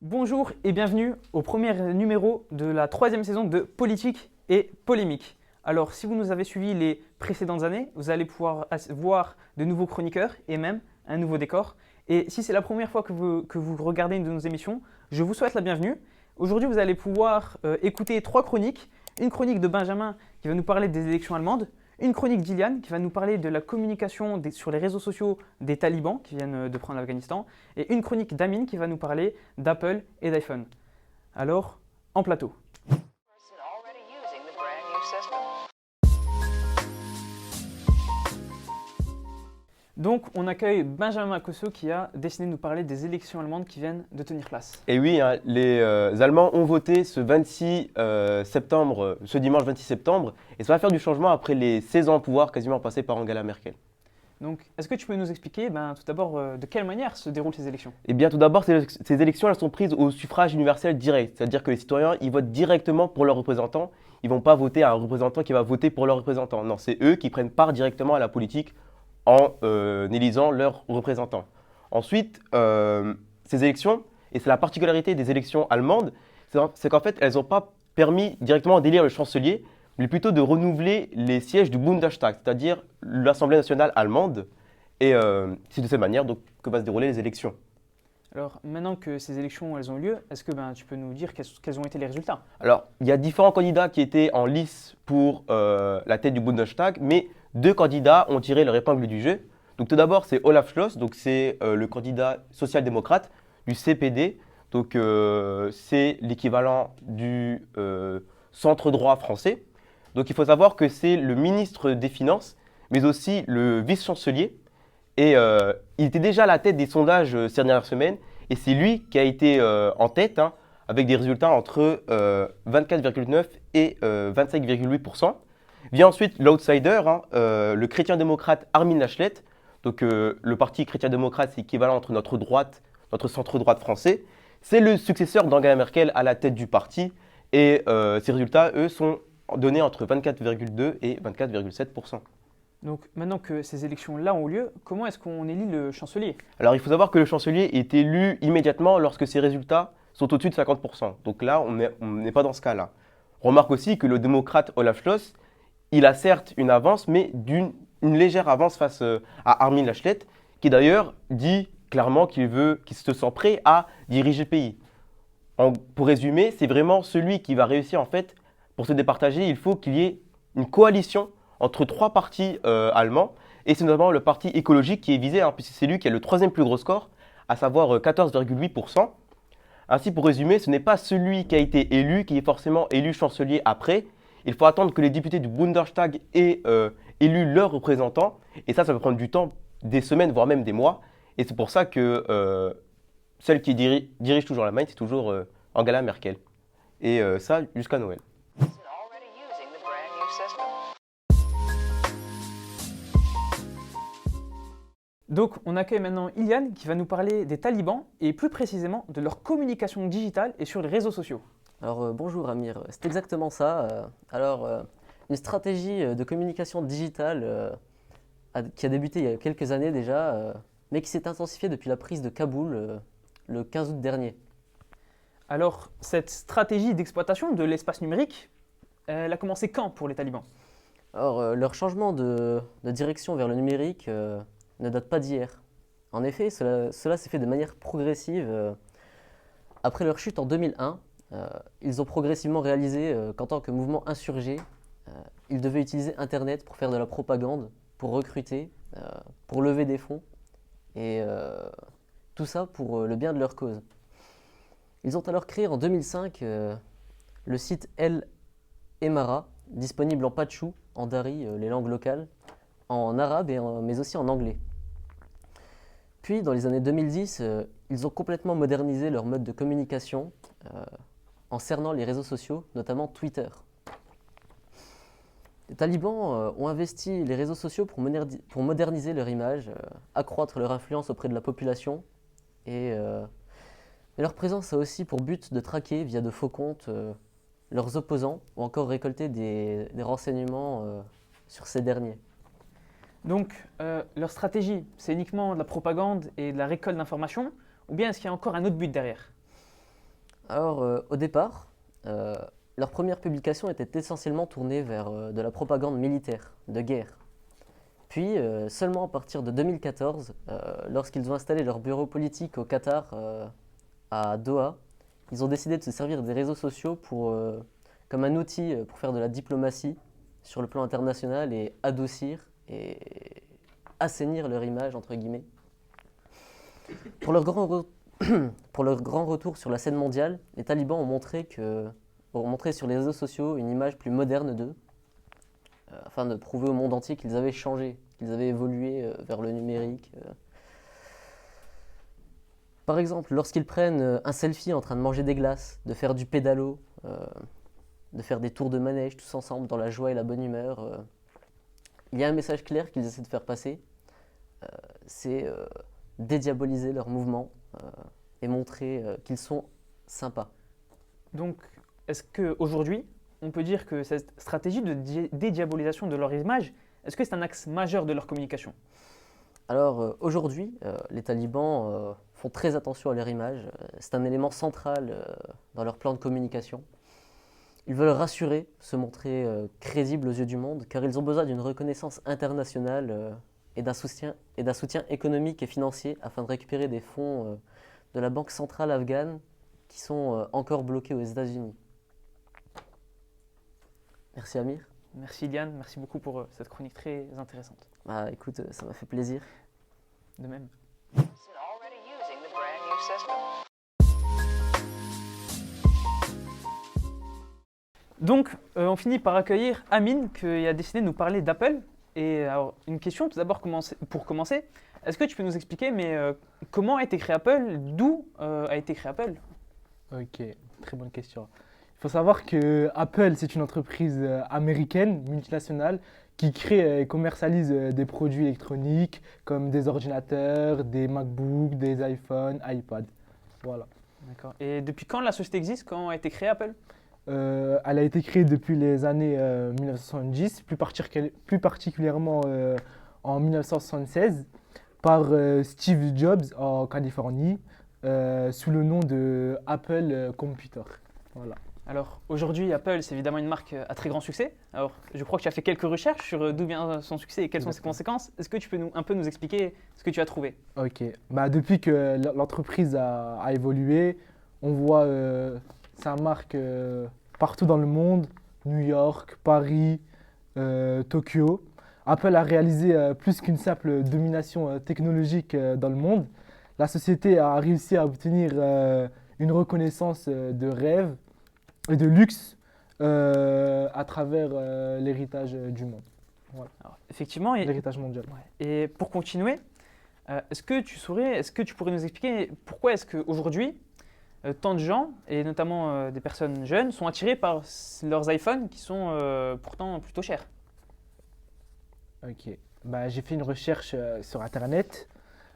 Bonjour et bienvenue au premier numéro de la troisième saison de Politique et Polémique. Alors, si vous nous avez suivis les précédentes années, vous allez pouvoir voir de nouveaux chroniqueurs et même un nouveau décor. Et si c'est la première fois que vous regardez une de nos émissions, je vous souhaite la bienvenue. Aujourd'hui, vous allez pouvoir écouter trois chroniques. Une chronique de Benjamin qui va nous parler des élections allemandes, une chronique d'Iliane qui va nous parler de la communication sur les réseaux sociaux des talibans qui viennent de prendre l'Afghanistan, et une chronique d'Amine qui va nous parler d'Apple et d'iPhone. Alors, en plateau. Donc, on accueille Benjamin Macosso qui a décidé de nous parler des élections allemandes qui viennent de tenir place. Et oui, hein, les Allemands ont voté ce 26 septembre, ce dimanche 26 septembre, et ça va faire du changement après les 16 ans au pouvoir quasiment passés par Angela Merkel. Donc, est-ce que tu peux nous expliquer tout d'abord de quelle manière se déroulent ces élections? Eh bien, tout d'abord, ces élections, elles sont prises au suffrage universel direct, c'est-à-dire que les citoyens, ils votent directement pour leurs représentants, ils ne vont pas voter à un représentant qui va voter pour leurs représentants. Non, c'est eux qui prennent part directement à la politique en élisant leurs représentants. Ensuite, ces élections, et c'est la particularité des élections allemandes, c'est qu'en fait, elles n'ont pas permis directement d'élire le chancelier, mais plutôt de renouveler les sièges du Bundestag, c'est-à-dire l'Assemblée nationale allemande. Et c'est de cette manière donc, que vont se dérouler les élections. Alors, maintenant que ces élections elles ont lieu, est-ce que tu peux nous dire quels ont été les résultats? Alors, il y a différents candidats qui étaient en lice pour la tête du Bundestag, mais deux candidats ont tiré leur épingle du jeu. Donc, tout d'abord, c'est Olaf Scholz, donc c'est le candidat social-démocrate du CPD. Donc, c'est l'équivalent du centre-droit français. Donc, il faut savoir que c'est le ministre des Finances, mais aussi le vice-chancelier. Et il était déjà à la tête des sondages ces dernières semaines. Et c'est lui qui a été en tête, hein, avec des résultats entre 24,9 et 25,8%. Vient ensuite l'outsider, hein, le chrétien-démocrate Armin Laschet. Donc le parti chrétien-démocrate, c'est équivalent entre notre droite, notre centre-droite français. C'est le successeur d'Angela Merkel à la tête du parti. Et ces résultats, eux, sont donnés entre 24,2 et 24,7%. Donc maintenant que ces élections-là ont lieu, comment est-ce qu'on élit le chancelier? Alors il faut savoir que le chancelier est élu immédiatement lorsque ses résultats sont au-dessus de 50%. Donc là, on n'est pas dans ce cas-là. On remarque aussi que le démocrate Olaf Scholz, il a certes une avance, mais une légère avance face à Armin Laschet, qui d'ailleurs dit clairement qu'il se sent prêt à diriger le pays. Pour résumer, c'est vraiment celui qui va réussir en fait, pour se départager, il faut qu'il y ait une coalition entre trois partis allemands, et c'est notamment le parti écologique qui est visé, hein, puisque c'est lui qui a le troisième plus gros score, à savoir 14,8%. Ainsi, pour résumer, ce n'est pas celui qui a été élu qui est forcément élu chancelier après. Il faut attendre que les députés du Bundestag aient élu leurs représentants, et ça peut prendre du temps, des semaines, voire même des mois. Et c'est pour ça que celle qui dirige toujours l'Allemagne, c'est toujours Angela Merkel. Et ça, jusqu'à Noël. Donc, on accueille maintenant Iliane qui va nous parler des talibans et plus précisément de leur communication digitale et sur les réseaux sociaux. Alors bonjour Amir, c'est exactement ça. Une stratégie de communication digitale qui a débuté il y a quelques années déjà, mais qui s'est intensifiée depuis la prise de Kaboul le 15 août dernier. Alors, cette stratégie d'exploitation de l'espace numérique, elle a commencé quand pour les talibans? Alors leur changement de direction vers le numérique ne date pas d'hier. En effet, cela s'est fait de manière progressive. Après leur chute en 2001, ils ont progressivement réalisé qu'en tant que mouvement insurgé, ils devaient utiliser Internet pour faire de la propagande, pour recruter, pour lever des fonds, et tout ça pour le bien de leur cause. Ils ont alors créé en 2005 le site El Emara, disponible en pachtou, en dari, les langues locales, en arabe, mais aussi en anglais. Puis, dans les années 2010, ils ont complètement modernisé leur mode de communication en cernant les réseaux sociaux, notamment Twitter. Les talibans ont investi les réseaux sociaux pour moderniser leur image, accroître leur influence auprès de la population, et leur présence a aussi pour but de traquer via de faux comptes leurs opposants ou encore récolter des renseignements sur ces derniers. Donc, leur stratégie, c'est uniquement de la propagande et de la récolte d'informations, ou bien est-ce qu'il y a encore un autre but derrière? Alors, au départ, euh, leur première publication était essentiellement tournée vers de la propagande militaire, de guerre. Puis, seulement à partir de 2014, lorsqu'ils ont installé leur bureau politique au Qatar, à Doha, ils ont décidé de se servir des réseaux sociaux comme un outil pour faire de la diplomatie sur le plan international et adoucir et assainir leur image, entre guillemets. Pour leur grand, pour leur grand retour sur la scène mondiale, les talibans ont montré sur les réseaux sociaux une image plus moderne d'eux, afin de prouver au monde entier qu'ils avaient changé, qu'ils avaient évolué vers le numérique. Par exemple, lorsqu'ils prennent un selfie en train de manger des glaces, de faire du pédalo, de faire des tours de manège tous ensemble dans la joie et la bonne humeur, il y a un message clair qu'ils essaient de faire passer, c'est dédiaboliser leur mouvement et montrer qu'ils sont sympas. Donc, est-ce qu'aujourd'hui, on peut dire que cette stratégie de dédiabolisation de leur image, est-ce que c'est un axe majeur de leur communication? Alors aujourd'hui, les talibans font très attention à leur image. C'est un élément central dans leur plan de communication. Ils veulent rassurer, se montrer crédibles aux yeux du monde, car ils ont besoin d'une reconnaissance internationale et d'un soutien économique et financier afin de récupérer des fonds de la Banque centrale afghane qui sont encore bloqués aux États-Unis. Merci Amir. Merci Iliane, merci beaucoup pour cette chronique très intéressante. Bah écoute, ça m'a fait plaisir. De même. Already using the brand new system. Donc, on finit par accueillir Amine qui a décidé de nous parler d'Apple. Et alors, une question tout d'abord pour commencer. Est-ce que tu peux nous expliquer comment a été créé Apple? D'où a été créé Apple? Ok, très bonne question. Il faut savoir que Apple, c'est une entreprise américaine, multinationale, qui crée et commercialise des produits électroniques comme des ordinateurs, des MacBooks, des iPhones, iPads. Voilà. D'accord. Et depuis quand la société existe? Quand a été créée Apple? Elle a été créée depuis les années 1970, plus particulièrement en 1976, par Steve Jobs en Californie, sous le nom de Apple Computer. Voilà. Alors aujourd'hui, Apple, c'est évidemment une marque à très grand succès. Alors je crois que tu as fait quelques recherches sur d'où vient son succès et quelles sont ses conséquences. Est-ce que tu peux un peu nous expliquer ce que tu as trouvé? Ok. Bah, depuis que l'entreprise a évolué, on voit sa marque partout dans le monde, New York, Paris, Tokyo. Apple a réalisé plus qu'une simple domination technologique dans le monde. La société a réussi à obtenir une reconnaissance de rêve et de luxe à travers l'héritage du monde. Voilà. Alors, effectivement, L'héritage mondial. ouais. Et pour continuer, est-ce que tu pourrais nous expliquer pourquoi est-ce qu'aujourd'hui, tant de gens, et notamment des personnes jeunes, sont attirés par leurs iPhones qui sont pourtant plutôt chers? Ok. Bah, j'ai fait une recherche sur Internet,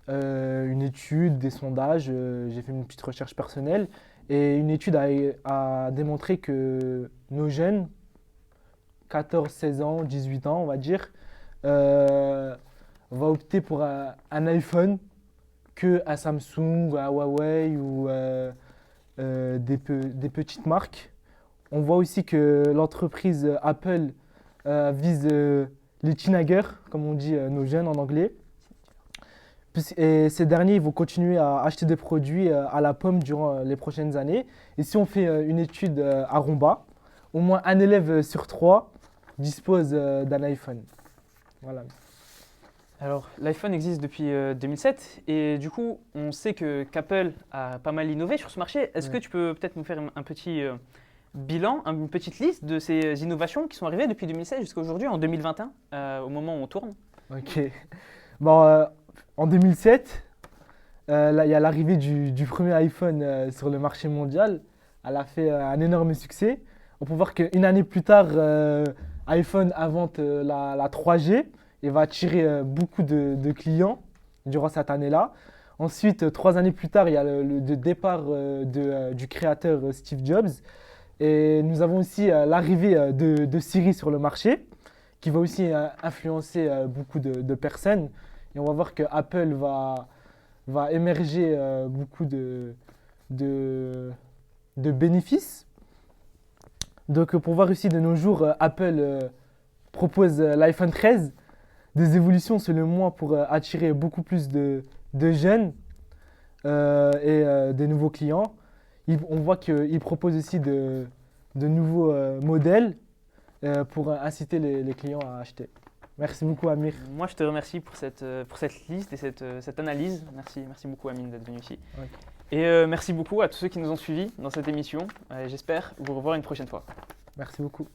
une étude, des sondages, j'ai fait une petite recherche personnelle et une étude a démontré que nos jeunes, 14, 16 ans, 18 ans on va dire, va opter pour un iPhone que un Samsung, un Huawei ou des petites marques. On voit aussi que l'entreprise Apple vise les teenagers, comme on dit nos jeunes en anglais. Et ces derniers vont continuer à acheter des produits à la pomme durant les prochaines années. Et si on fait une étude à Romba, au moins un élève sur trois dispose d'un iPhone. Voilà. Alors, l'iPhone existe depuis 2007 et du coup, on sait qu'Apple a pas mal innové sur ce marché. Est-ce que tu peux peut-être nous faire un petit bilan, une petite liste de ces innovations qui sont arrivées depuis 2016 jusqu'à aujourd'hui, en 2021, au moment où on tourne? Ok. Bon, en 2007, là, il y a l'arrivée du premier iPhone sur le marché mondial. Elle a fait un énorme succès. On peut voir qu'une année plus tard, iPhone invente la 3G et va attirer beaucoup de clients durant cette année-là. Ensuite, 3 années plus tard, il y a le départ du créateur Steve Jobs. Et nous avons aussi l'arrivée de Siri sur le marché, qui va aussi influencer beaucoup de personnes. Et on va voir que Apple va émerger beaucoup de de bénéfices. Donc pour voir aussi de nos jours, Apple propose l'iPhone 13, des évolutions selon moi pour attirer beaucoup plus de jeunes et des nouveaux clients. On voit qu'ils proposent aussi de nouveaux modèles pour inciter les clients à acheter. Merci beaucoup Amir. Moi, je te remercie pour cette liste et cette analyse. Merci beaucoup, Amine, d'être venu ici. Ouais. Et merci beaucoup à tous ceux qui nous ont suivis dans cette émission. J'espère vous revoir une prochaine fois. Merci beaucoup.